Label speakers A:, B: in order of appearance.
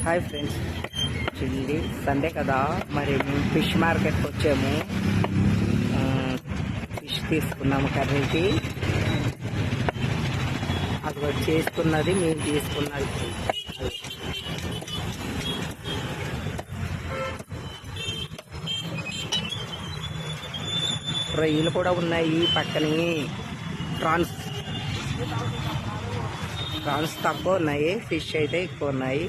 A: Hi friends, చిల్లి Sunday కదా, మరి మేము ఫిష్ మార్కెట్కి వచ్చాము. ఫిష్ తీసుకున్నాము కర్రీకి. అది చేసుకున్నది మేము తీసుకున్నది. రొయ్యలు కూడా ఉన్నాయి పక్కనే. ప్రాన్స్ తక్కువ ఉన్నాయి, ఫిష్ అయితే ఎక్కువ ఉన్నాయి.